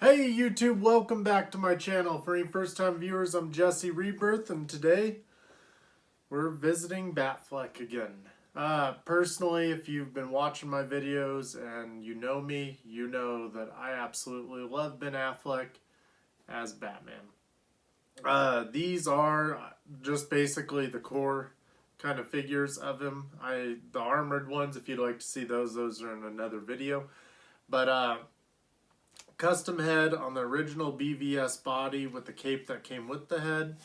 Hey YouTube, welcome back to my channel. For any first time viewers, I'm Jesse Rebirth, and today we're visiting Batfleck again. Personally, if you've been watching my videos and you know me, you know that I absolutely love Ben Affleck as Batman. These are just basically the core kind of figures of him. The armored ones, if you'd like to see those are in another video. But custom head on the original BVS body with the cape that came with the head.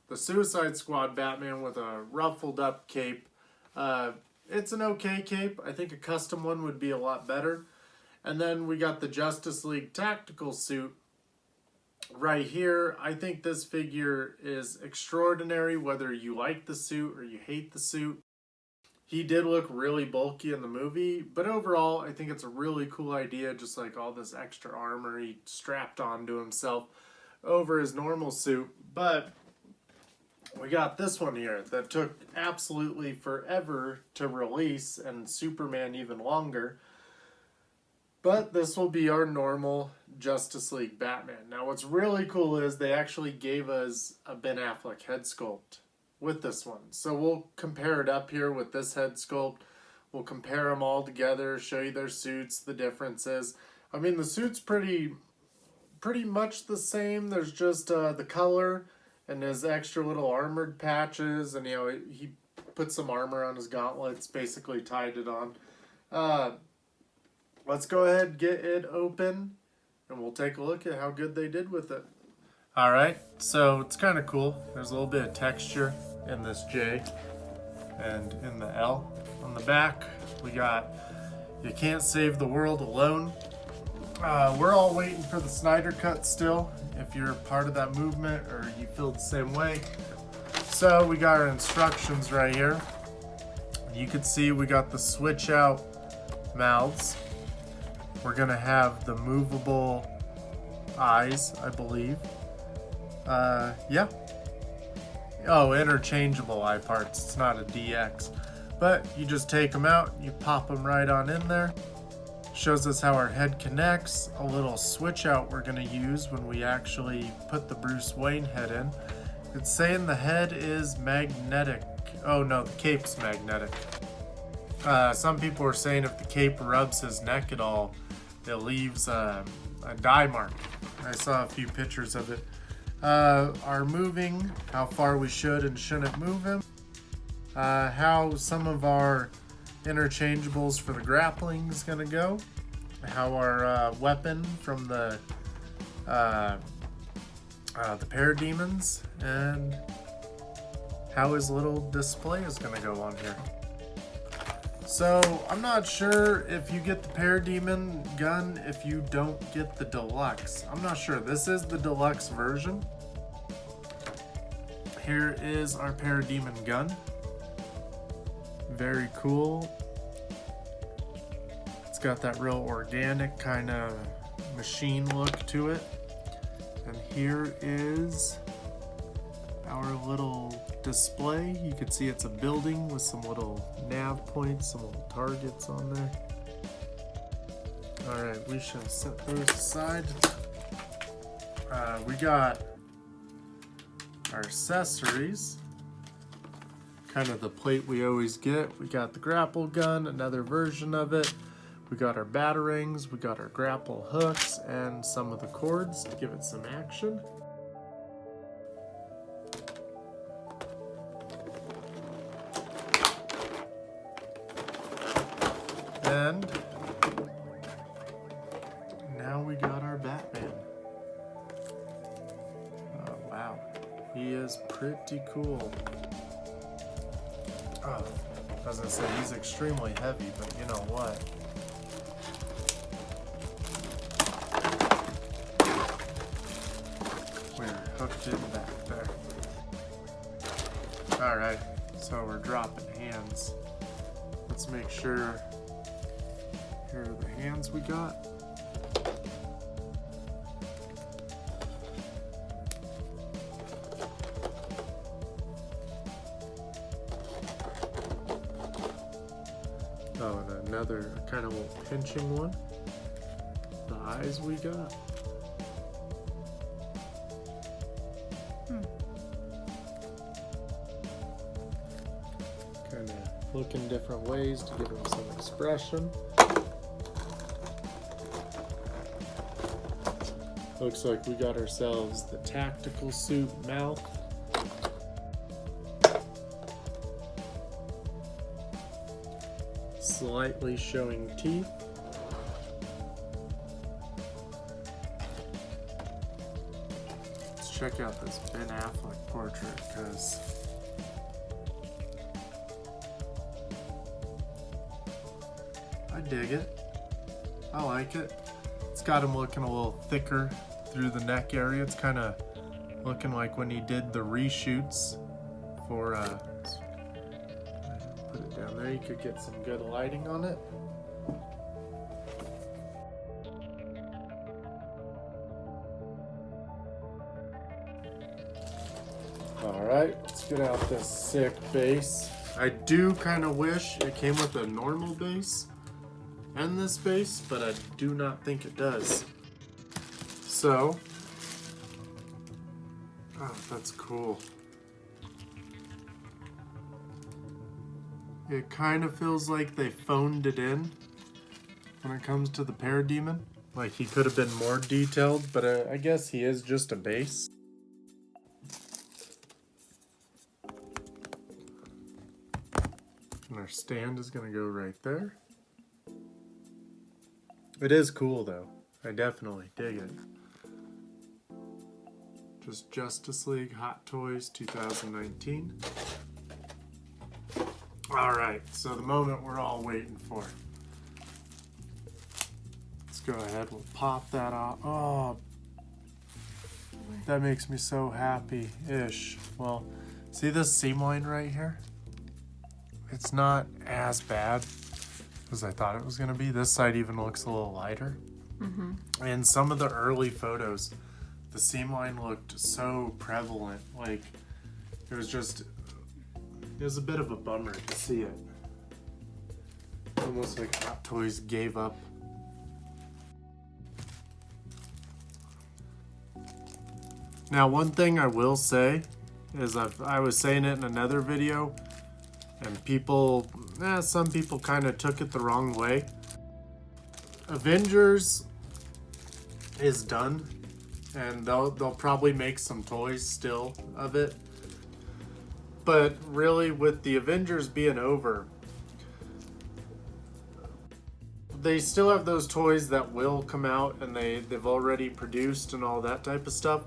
The Suicide Squad Batman with a ruffled up cape. It's an okay cape. I think a custom one would be a lot better. And then we got the Justice League tactical suit right here. I think this figure is extraordinary, whether you like the suit or you hate the suit. He did look really bulky in the movie, but overall, I think it's a really cool idea, just like all this extra armor he strapped onto himself over his normal suit. But we got this one here that took absolutely forever to release, and Superman even longer. But this will be our normal Justice League Batman. Now, what's really cool is they actually gave us a Ben Affleck head sculpt with this one. So we'll compare it up here with this head sculpt. We'll compare them all together, show you their suits, the differences. I mean, the suit's pretty much the same. There's just the color and his extra little armored patches, and he put some armor on his gauntlets, basically tied it on. Let's go ahead and get it open, and we'll take a look at how good they did with it. Alright, so it's kind of cool. There's a little bit of texture in this J and in the L. On the back, we got "You Can't Save the World Alone." We're all waiting for the Snyder Cut still, if you're part of that movement or you feel the same way. So we got our instructions right here. You can see we got the switch out mouths. We're gonna have the movable eyes, I believe. Yeah. Oh, interchangeable eye parts. It's not a DX. But you just take them out, you pop them right on in there. Shows us how our head connects. A little switch out we're going to use when we actually put the Bruce Wayne head in. It's saying the head is magnetic. Oh no, the cape's magnetic. Some people are saying if the cape rubs his neck at all, it leaves a dye mark. I saw a few pictures of it. Our moving, how far we should and shouldn't move him. How some of our interchangeables for the grappling is going to go. How our weapon from the parademons, and how his little display is going to go on here. So, I'm not sure if you get the parademon gun if you don't get the deluxe. I'm not sure. This is the deluxe version. Here is our parademon gun. Very cool. It's got that real organic kind of machine look to it. And here is our little display. You can see it's a building with some little nav points, some little targets on there. Alright, we shall set those aside. We got our accessories. Kind of the plate we always get. We got the grapple gun, another version of it. We got our batarangs, we got our grapple hooks, and some of the cords to give it some action. And now we got our Batman. Oh wow, he is pretty cool. Oh, I was gonna say he's extremely heavy, but you know what? We're hooked in back there. Alright, so we're dropping hands. Let's make sure. Here are the hands we got. Oh, and another kind of little pinching one. The eyes we got. Kind of looking different ways to give him some expression. Looks like we got ourselves the tactical suit mouth. Slightly showing teeth. Let's check out this Ben Affleck portrait because I dig it. I like it. It's got him looking a little thicker through the neck area. It's kind of looking like when he did the reshoots for put it down there, you could get some good lighting on it. Alright, let's get out this sick base. I do kind of wish it came with a normal base and this base, but I do not think it does. So, oh, that's cool. It kind of feels like they phoned it in when it comes to the Parademon. Like he could have been more detailed, but I guess he is just a base. And our stand is going to go right there. It is cool though. I definitely dig it. Just Justice League Hot Toys 2019. Alright, so the moment we're all waiting for. Let's go ahead, we'll pop that off. Oh, that makes me so happy-ish. Well, see this seam line right here? It's not as bad as I thought it was going to be. This side even looks a little lighter. And some of the early photos, the seam line looked so prevalent. Like, it was a bit of a bummer to see it. Almost like Hot Toys gave up. Now, one thing I will say is I was saying it in another video, and some people kind of took it the wrong way. Avengers is done, and they'll probably make some toys still of it. But really, with the Avengers being over, they still have those toys that will come out, and they've already produced and all that type of stuff.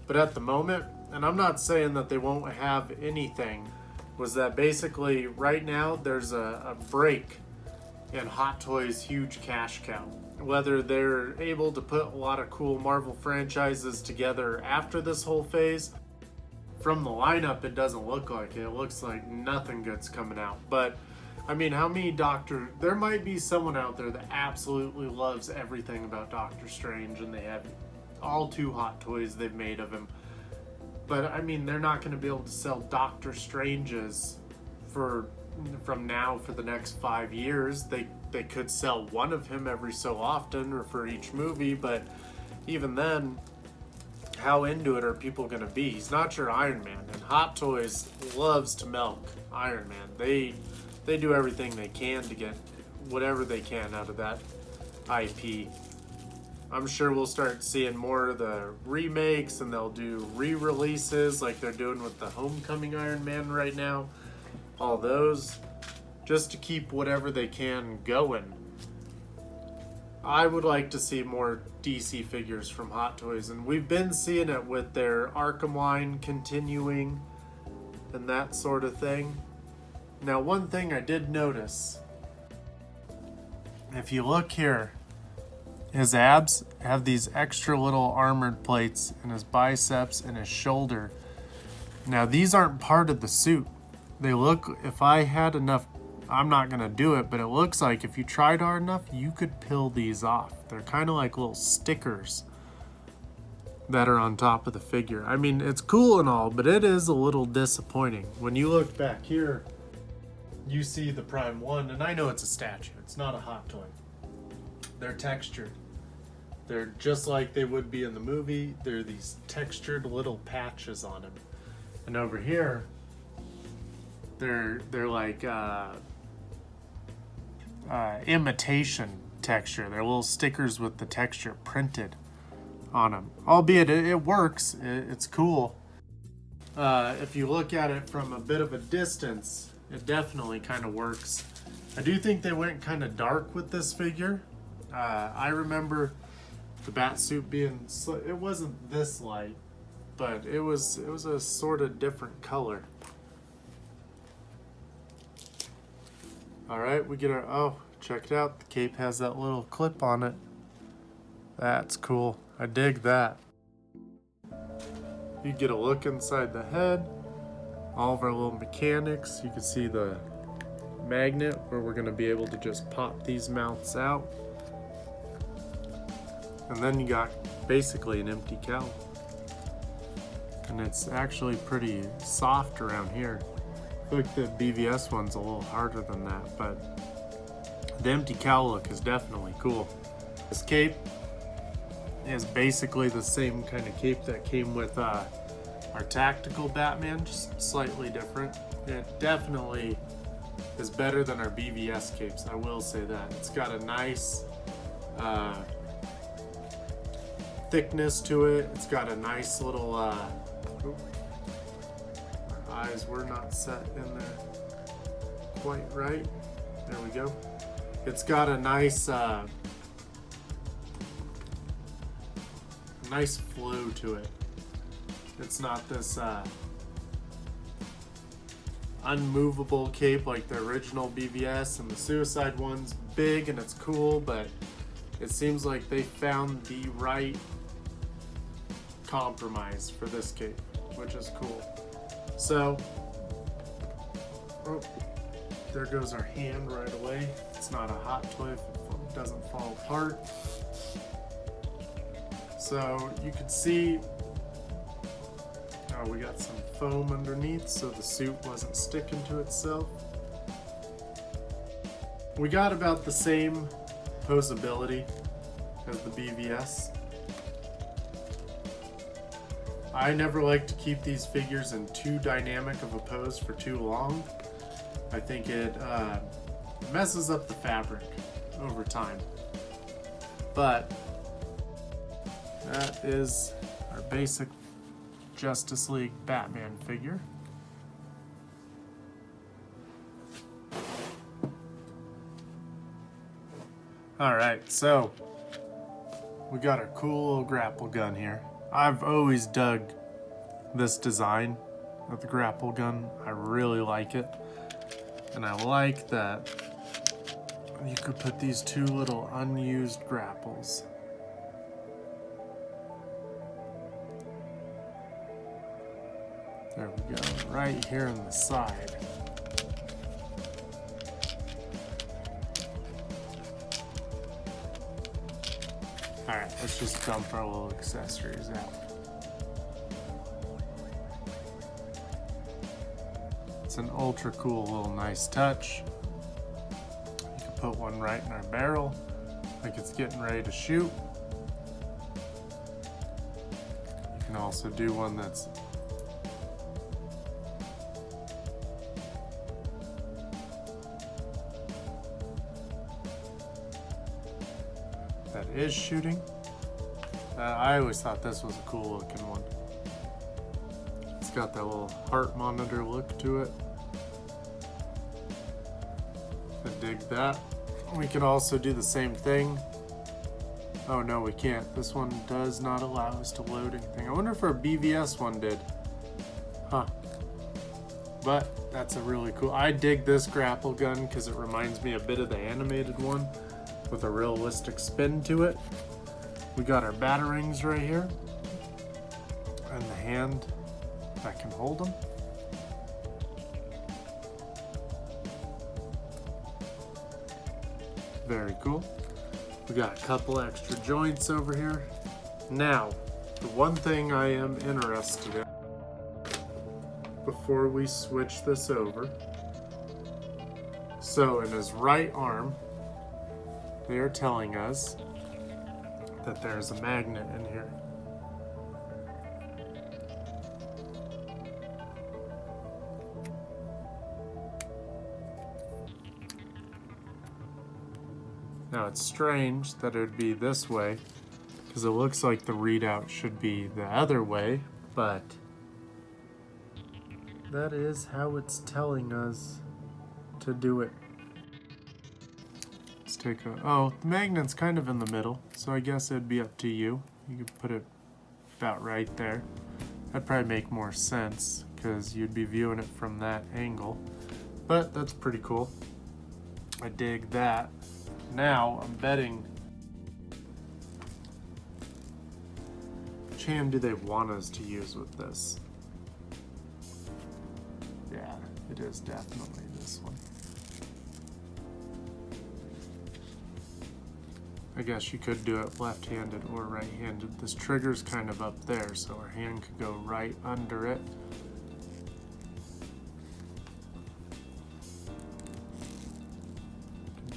But at the moment, and I'm not saying that they won't have anything, was that basically right now there's a break in Hot Toys' huge cash cow. Whether they're able to put a lot of cool Marvel franchises together after this whole phase, from the lineup it doesn't look like it. It looks like nothing good's coming out. But I mean, how many there might be someone out there that absolutely loves everything about Doctor Strange, and they have all 2 Hot Toys they've made of him. But I mean, they're not going to be able to sell Doctor Stranges from now for the next 5 years. They could sell one of him every so often or for each movie, but even then, how into it are people going to be? He's not your Iron Man, and Hot Toys loves to milk Iron Man. They do everything they can to get whatever they can out of that IP. I'm sure we'll start seeing more of the remakes, and they'll do re-releases like they're doing with the Homecoming Iron Man right now. All those, just to keep whatever they can going. I would like to see more DC figures from Hot Toys, and we've been seeing it with their Arkham line continuing and that sort of thing. Now, one thing I did notice, if you look here, his abs have these extra little armored plates in his biceps and his shoulder. Now, these aren't part of the suit. They look, if I had enough, I'm not going to do it, but it looks like if you tried hard enough, you could peel these off. They're kind of like little stickers that are on top of the figure. I mean, it's cool and all, but it is a little disappointing. When you look back here, you see the Prime 1, and I know it's a statue. It's not a Hot Toy. They're textured. They're just like they would be in the movie. They're these textured little patches on them. And over here, they're like imitation texture. They're little stickers with the texture printed on them. Albeit it works. It's cool. If you look at it from a bit of a distance, it definitely kind of works. I do think they went kind of dark with this figure. I remember the bat suit being, it wasn't this light, but it was a sort of different color. All right, we get our, oh, check it out. The cape has that little clip on it. That's cool. I dig that. You get a look inside the head. All of our little mechanics. You can see the magnet where we're going to be able to just pop these mounts out. And then you got basically an empty cowl. And it's actually pretty soft around here. I feel like the BVS one's a little harder than that, but the empty cowl look is definitely cool. This cape is basically the same kind of cape that came with our tactical Batman, just slightly different. It definitely is better than our BVS capes, I will say that. It's got a nice thickness to it. It's got a nice little, our eyes were not set in there quite right. There we go. It's got a nice, nice flow to it. It's not this unmovable cape like the original BVS, and the Suicide one's big and it's cool, but it seems like they found the right compromise for this cape, which is cool. So, oh, there goes our hand right away. It's not a hot toy if it doesn't fall apart. So you can see, we got some foam underneath so the suit wasn't sticking to itself. We got about the same posability as the BVS. I never like to keep these figures in too dynamic of a pose for too long. I think it messes up the fabric over time. But that is our basic Justice League Batman figure. Alright, so we got our cool little grapple gun here. I've always dug this design of the grapple gun. I really like it. And I like that you could put these two little unused grapples. There we go, right here on the side. Alright, let's just dump our little accessories out. It's an ultra cool little nice touch. You can put one right in our barrel, like it's getting ready to shoot. You can also do one that's is shooting. I always thought this was a cool looking one. It's got that little heart monitor look to it. I dig that. We can also do the same thing. Oh no, we can't. This one does not allow us to load anything. I wonder if our BVS one did. Huh. But that's a really cool. I dig this grapple gun because it reminds me a bit of the animated one, with a realistic spin to it. We got our batarangs right here, and the hand that can hold them. Very cool. We got a couple extra joints over here. Now, the one thing I am interested in before we switch this over. So in his right arm, they are telling us that there's a magnet in here. Now it's strange that it would be this way, because it looks like the readout should be the other way, but that is how it's telling us to do it. Let's take a, oh, the magnet's kind of in the middle, so I guess it'd be up to you. You could put it about right there. That'd probably make more sense, because you'd be viewing it from that angle, but that's pretty cool. I dig that. Now, I'm betting, which hand do they want us to use with this? Yeah, it is definitely this one. I guess you could do it left-handed or right-handed. This trigger's kind of up there, so our hand could go right under it.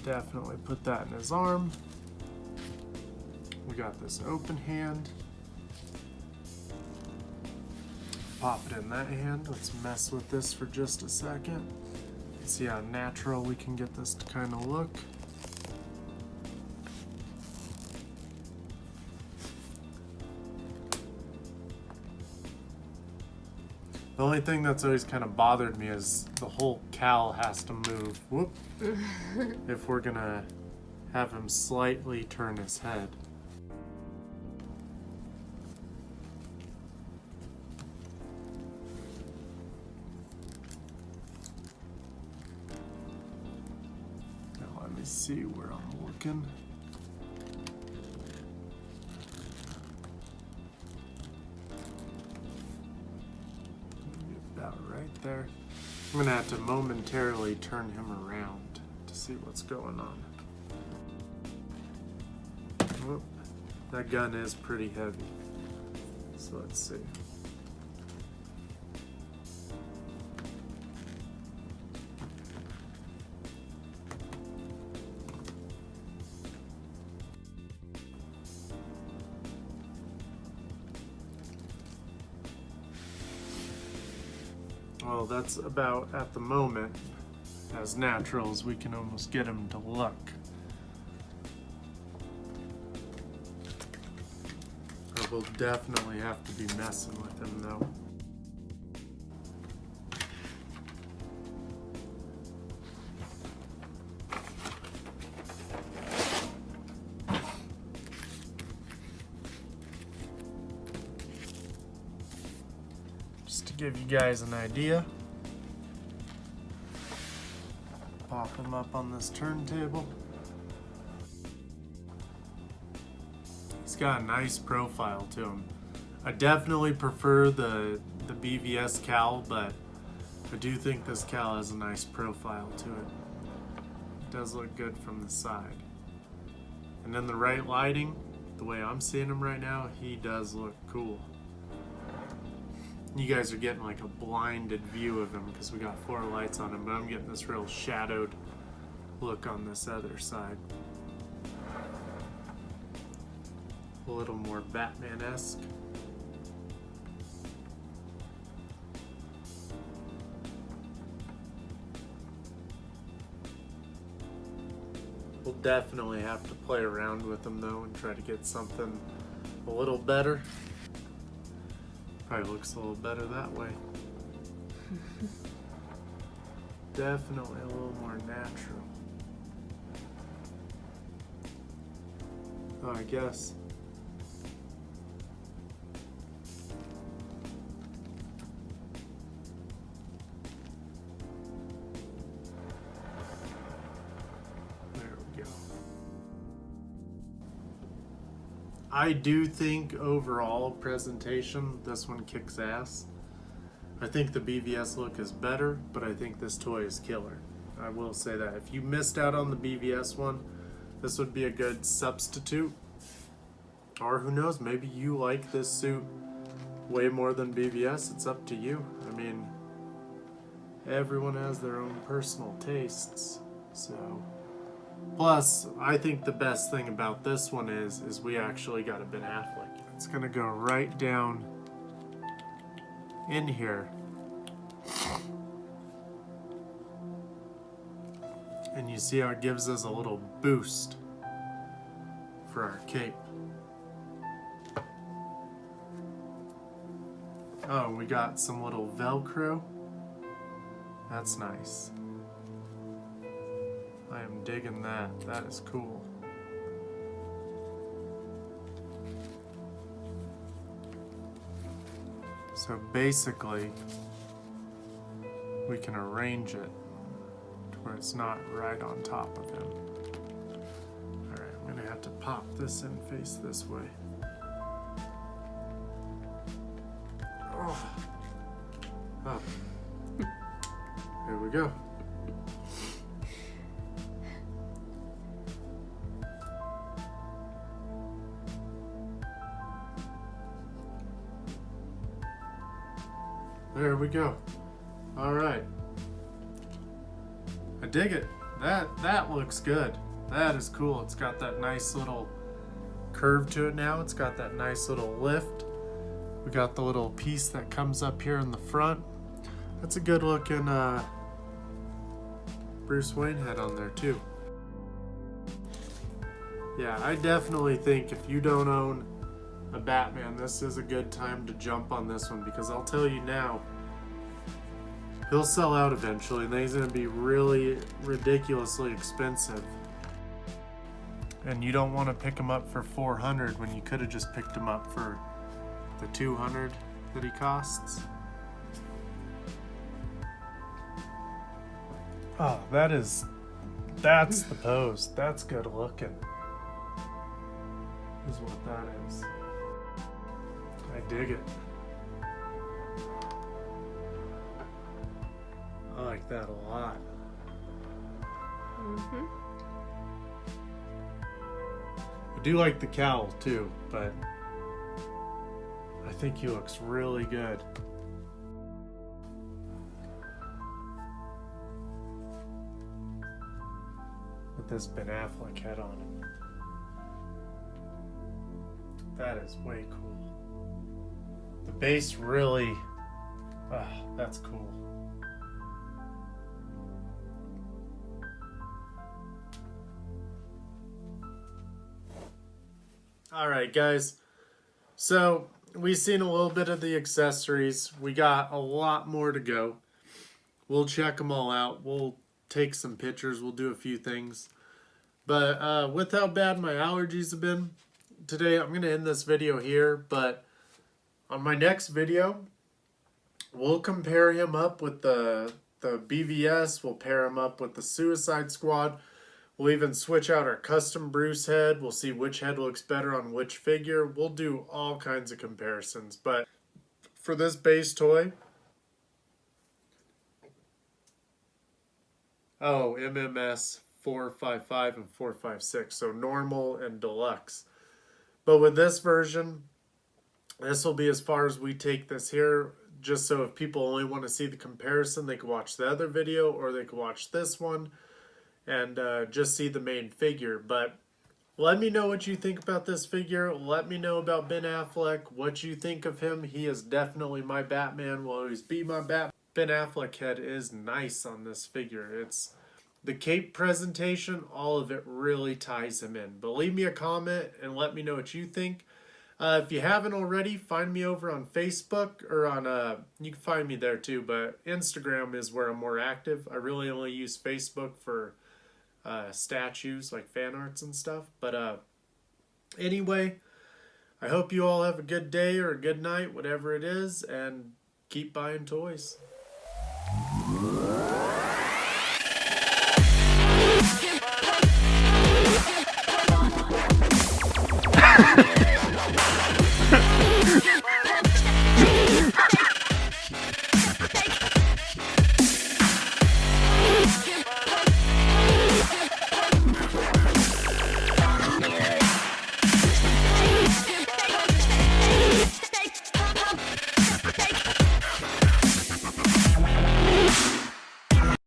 Definitely put that in his arm. We got this open hand. Pop it in that hand. Let's mess with this for just a second. See how natural we can get this to kind of look. The only thing that's always kind of bothered me is the whole cowl has to move. Whoop. If we're gonna have him slightly turn his head. Now let me see where I'm looking. About right there. I'm gonna have to momentarily turn him around to see what's going on. Whoop. That gun is pretty heavy. So let's see. Well, that's about, at the moment, as natural as we can almost get him to look. We'll definitely have to be messing with him, though. Just to give you guys an idea, pop him up on this turntable. He's got a nice profile to him. I definitely prefer the BVS cowl, but I do think this cowl has a nice profile to it. It does look good from the side. And in the right lighting, the way I'm seeing him right now, he does look cool. You guys are getting like a blinded view of him because we got 4 lights on him, but I'm getting this real shadowed look on this other side. A little more Batman-esque. We'll definitely have to play around with them though and try to get something a little better. Probably looks a little better that way. Definitely a little more natural. Oh, I guess. I do think overall presentation, this one kicks ass. I think the BVS look is better, but I think this toy is killer. I will say that. If you missed out on the BVS one, this would be a good substitute. Or who knows, maybe you like this suit way more than BVS. It's up to you. I mean, everyone has their own personal tastes, so Plus, I think the best thing about this one is we actually got a Ben Affleck. It's gonna go right down in here. And you see how it gives us a little boost for our cape. Oh, we got some little Velcro. That's nice. I am digging that. That is cool. So basically, we can arrange it to where it's not right on top of him. Alright, I'm gonna have to pop this in face this way. Oh. Up. There we go. There we go. All right. I dig it. That looks good. That is cool. It's got that nice little curve to it now. It's got that nice little lift. We got the little piece that comes up here in the front. That's a good looking Bruce Wayne head on there too. Yeah, I definitely think if you don't own a Batman, this is a good time to jump on this one, because I'll tell you now, he'll sell out eventually and then he's going to be really ridiculously expensive. And you don't want to pick him up for $400 when you could have just picked him up for the $200 that he costs. Oh, that's the pose. That's good looking. Is what that is. I dig it. I like that a lot. Mm-hmm. I do like the cowl too, but I think he looks really good. With this Ben Affleck head on him. That is way cool. The base really, that's cool. All right, guys. So we've seen a little bit of the accessories. We got a lot more to go. We'll check them all out. We'll take some pictures. We'll do a few things. But with how bad my allergies have been, today I'm going to end this video here. But on my next video, we'll compare him up with the BVS. We'll pair him up with the Suicide Squad. We'll even switch out our custom Bruce head. We'll see which head looks better on which figure. We'll do all kinds of comparisons. But for this base toy, MMS 455 and 456, so normal and deluxe. But with this version, this will be as far as we take this here, just so if people only want to see the comparison, they can watch the other video or they can watch this one and just see the main figure. But let me know what you think about this figure. Let me know about Ben Affleck, what you think of him. He is definitely my Batman, will always be my Batman. Ben Affleck head is nice on this figure. It's the cape presentation, all of it really ties him in. But leave me a comment and let me know what you think. If you haven't already, find me over on Facebook, or on, you can find me there too, but Instagram is where I'm more active. I really only use Facebook for statues, like fan arts and stuff. But anyway, I hope you all have a good day or a good night, whatever it is, and keep buying toys.